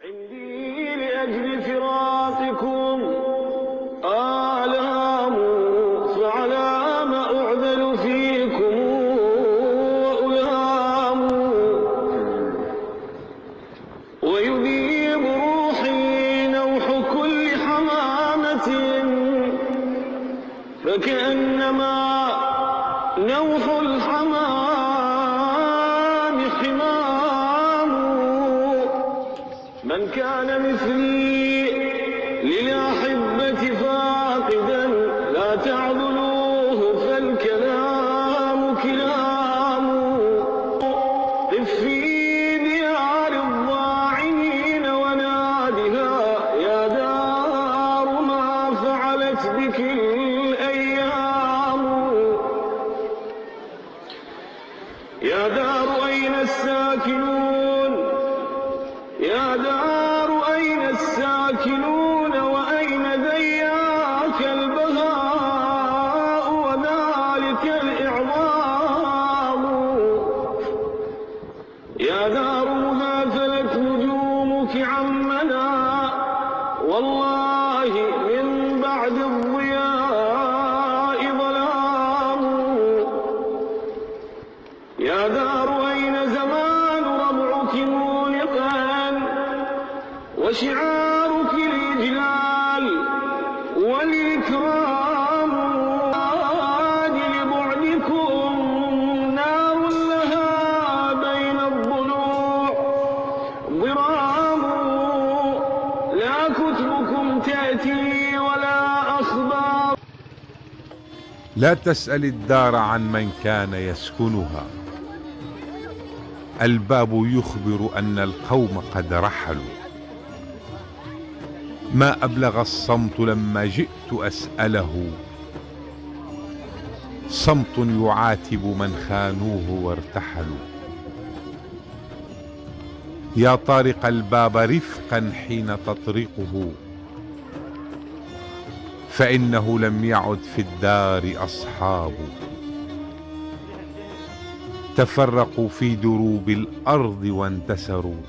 عندي لأجل فراقكم آلام، فعلى ما أعذل فيكم وألام، ويذيب روحي نوح كل حمامة، فكأنما نوح الحمام حمام. من كان مثلي للأحبة فاقدا لا تعذلوه، فالكلام كلام. قف في ديار الضاعنين ونادها يا دار ما فعلت بك الأيام. يا دار أين الساكنون، يا دار أين الساكنون، وأين ذياك البهاء وذلك الإعظام. يا دار ماثلت نجومك عمنا، والله من بعد الضياء ظلام. يا دار أين زمان ربعك مونقا، وشعارك الإجلال والإكرام. لبعدكم نار لها بين الضلوع ضرام. لا كتبكم تأتي ولا أخبار. لا تسأل الدار عن من كان يسكنها، الباب يخبر أن القوم قد رحلوا. ما أبلغ الصمت لما جئت أسأله، صمت يعاتب من خانوه وارتحلوا. يا طارق الباب رفقا حين تطرقه، فإنه لم يعد في الدار أصحاب. تفرقوا في دروب الأرض واندثروا،